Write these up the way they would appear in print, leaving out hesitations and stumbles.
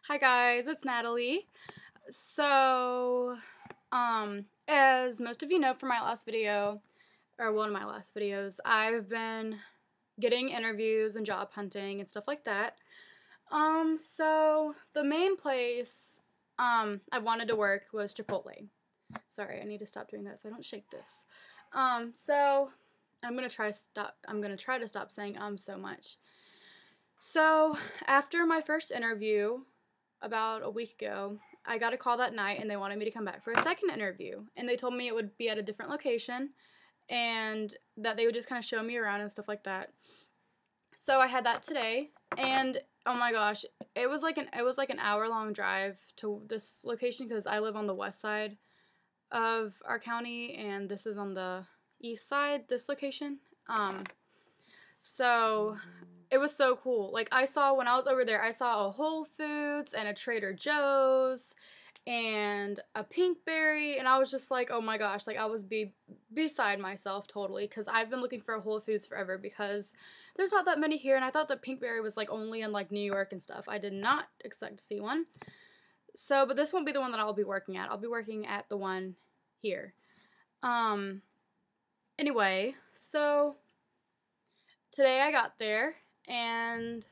Hi guys, it's Natalie. So, as most of you know from my last video, or one of my last videos, I've been getting interviews and job hunting and stuff like that. So the main place, I wanted to work was Chipotle. Sorry, I need to stop doing that so I don't shake this. So I'm gonna try to stop saying so much. So after my first interview, about a week ago, I got a call that night and they wanted me to come back for a second interview. And they told me it would be at a different location and that they would just kind of show me around and stuff like that. So I had that today, and oh my gosh, it was like an hour-long drive to this location because I live on the west side of our county and this is on the east side, this location. So it was so cool. Like, when I was over there, I saw a Whole Foods and a Trader Joe's and a Pinkberry, and I was just like, oh my gosh, like I was beside myself totally, because I've been looking for a Whole Foods forever because there's not that many here, and I thought that Pinkberry was like only in like New York and stuff. I did not expect to see one. So, but this won't be the one that I'll be working at. I'll be working at the one here. Anyway, so today I got there and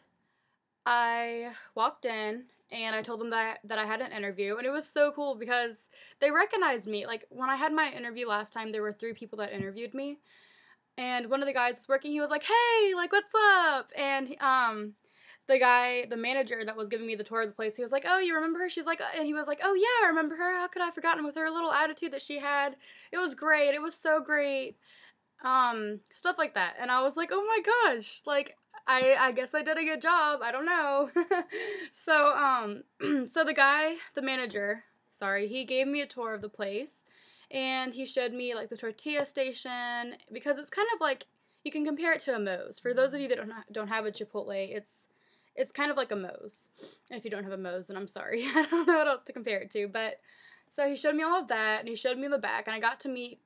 I walked in and I told them that I had an interview, and it was so cool because they recognized me. Like, when I had my interview last time, there were 3 people that interviewed me, and one of the guys was working, he was like, hey, like, what's up? And the manager that was giving me the tour of the place, he was like, oh, you remember her? She's like, and he was like, oh yeah, I remember her. How could I have forgotten? With her little attitude that she had, it was great. It was so great. Stuff like that. And I was like, oh my gosh, like, I guess I did a good job. I don't know. So, so the manager, he gave me a tour of the place, and he showed me, like, the tortilla station, because it's kind of like, you can compare it to a Moe's. For those of you that don't have a Chipotle, it's kind of like a Moe's. And if you don't have a Moe's, then I'm sorry. I don't know what else to compare it to, but, so he showed me all of that, and he showed me the back, and I got to meet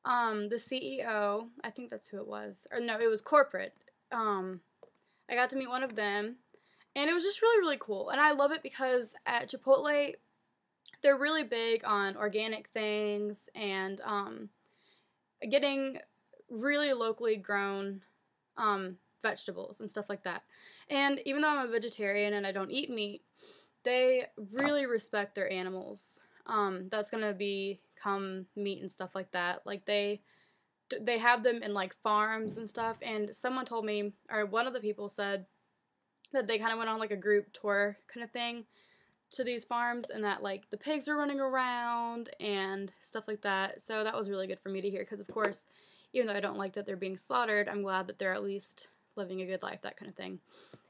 the CEO, I think that's who it was, or no, it was corporate. I got to meet one of them, and it was just really, really cool, and I love it because at Chipotle, they're really big on organic things, and, getting really locally grown, vegetables and stuff like that, and even though I'm a vegetarian and I don't eat meat, they really respect their animals, that's gonna become meat and stuff like that. Like, they have them in like farms and stuff, and someone told me, or one of the people said, that they kind of went on like a group tour kind of thing to these farms, and that like the pigs were running around and stuff like that. So that was really good for me to hear, because of course, even though I don't like that they're being slaughtered, I'm glad that they're at least living a good life, that kind of thing.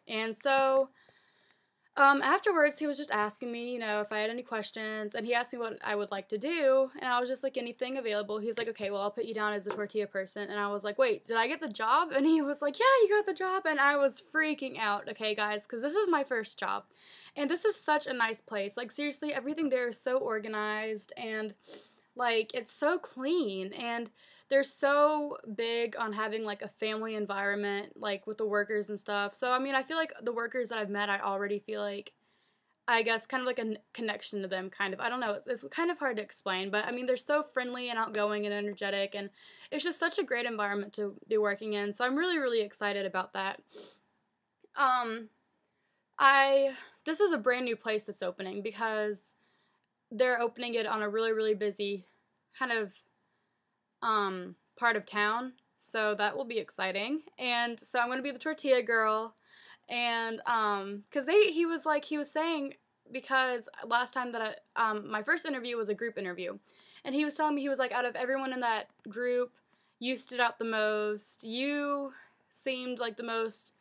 And so afterwards, he was just asking me, you know, if I had any questions, and he asked me what I would like to do, and I was just like, anything available. He was like, okay, well, I'll put you down as a tortilla person, and I was like, wait, did I get the job? And he was like, yeah, you got the job, and I was freaking out, okay, guys, because this is my first job, and this is such a nice place. Like, seriously, everything there is so organized, and, like, it's so clean, and they're so big on having, like, a family environment, like, with the workers and stuff. So, I mean, I feel like the workers that I've met, I already feel like, I guess, kind of like a connection to them, kind of. I don't know, it's kind of hard to explain, but, I mean, they're so friendly and outgoing and energetic, and it's just such a great environment to be working in, so I'm really, really excited about that. This is a brand new place that's opening, because they're opening it on a really, really busy kind of part of town, so that will be exciting. And so I'm gonna be the tortilla girl, and because he was saying, because last time that my first interview was a group interview, and he was telling me, he was like, out of everyone in that group, you stood out the most, you seemed like the most,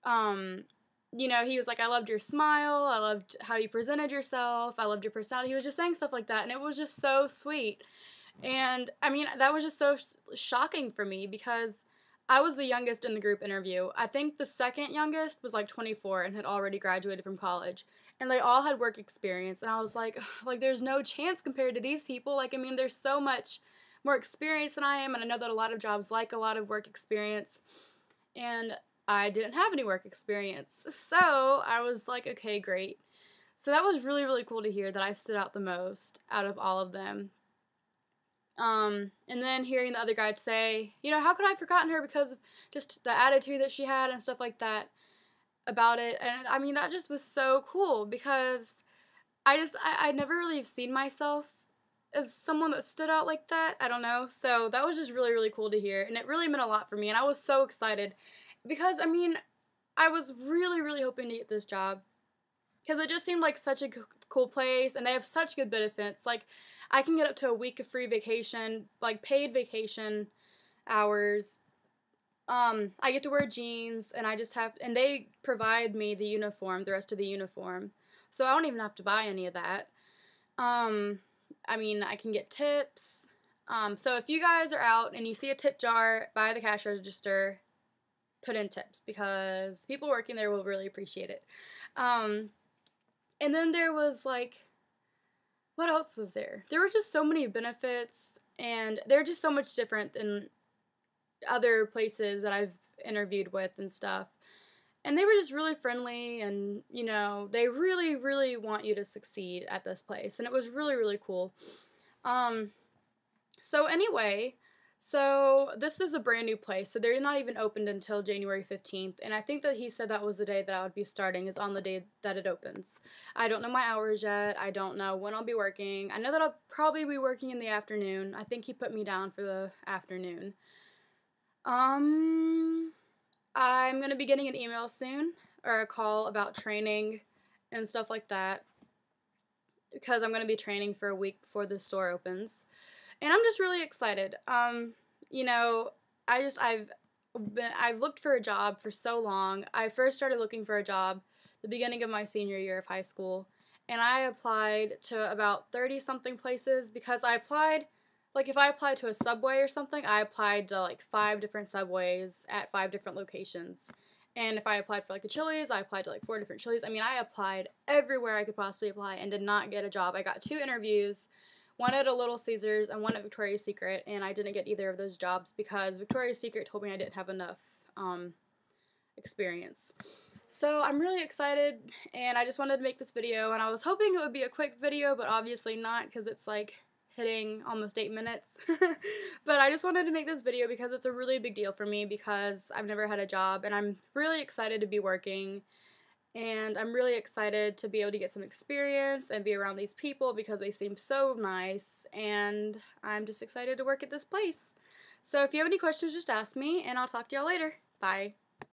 you know, he was like, I loved your smile, I loved how you presented yourself, I loved your personality. He was just saying stuff like that, and it was just so sweet. And, I mean, that was just so shocking for me, because I was the youngest in the group interview. I think the second youngest was like 24 and had already graduated from college. And they all had work experience. And I was like, there's no chance compared to these people. Like, I mean, there's so much more experience than I am. And I know that a lot of jobs like a lot of work experience. And I didn't have any work experience. So I was like, okay, great. So that was really, really cool to hear that I stood out the most out of all of them. And then hearing the other guys say, you know, how could I have forgotten her because of just the attitude that she had and stuff like that about it. And I mean, that just was so cool because I never really seen myself as someone that stood out like that. I don't know. So that was just really, really cool to hear. And it really meant a lot for me. And I was so excited because, I mean, I was really, really hoping to get this job because it just seemed like such a cool place. And they have such good benefits. Like, I can get up to a week of free vacation, like paid vacation hours. I get to wear jeans, and and they provide me the uniform, the rest of the uniform. So I don't even have to buy any of that. I mean, I can get tips. So if you guys are out and you see a tip jar by the cash register, put in tips because people working there will really appreciate it. And then there was like, what else was there? There were just so many benefits, and they're just so much different than other places that I've interviewed with and stuff. And they were just really friendly, and, you know, they really, really want you to succeed at this place. And it was really, really cool. So anyway, so this was a brand new place. So they're not even opened until January 15th. And I think that he said that was the day that I would be starting, is on the day that it opens. I don't know my hours yet. I don't know when I'll be working. I know that I'll probably be working in the afternoon. I think he put me down for the afternoon. I'm going to be getting an email soon, or a call about training and stuff like that, because I'm going to be training for a week before the store opens. And I'm just really excited. You know, I've looked for a job for so long. I first started looking for a job the beginning of my senior year of high school, and I applied to about 30 something places because I applied, like if I applied to a Subway or something, I applied to like 5 different Subways at 5 different locations. And if I applied for like a Chili's, I applied to like 4 different Chili's. I mean, I applied everywhere I could possibly apply and did not get a job. I got 2 interviews, one at a Little Caesars and one at Victoria's Secret, and I didn't get either of those jobs because Victoria's Secret told me I didn't have enough experience. So I'm really excited, and I just wanted to make this video, and I was hoping it would be a quick video, but obviously not because it's like hitting almost 8 minutes. But I just wanted to make this video because it's a really big deal for me because I've never had a job, and I'm really excited to be working. And I'm really excited to be able to get some experience and be around these people because they seem so nice, and I'm just excited to work at this place. So if you have any questions, just ask me, and I'll talk to y'all later. Bye.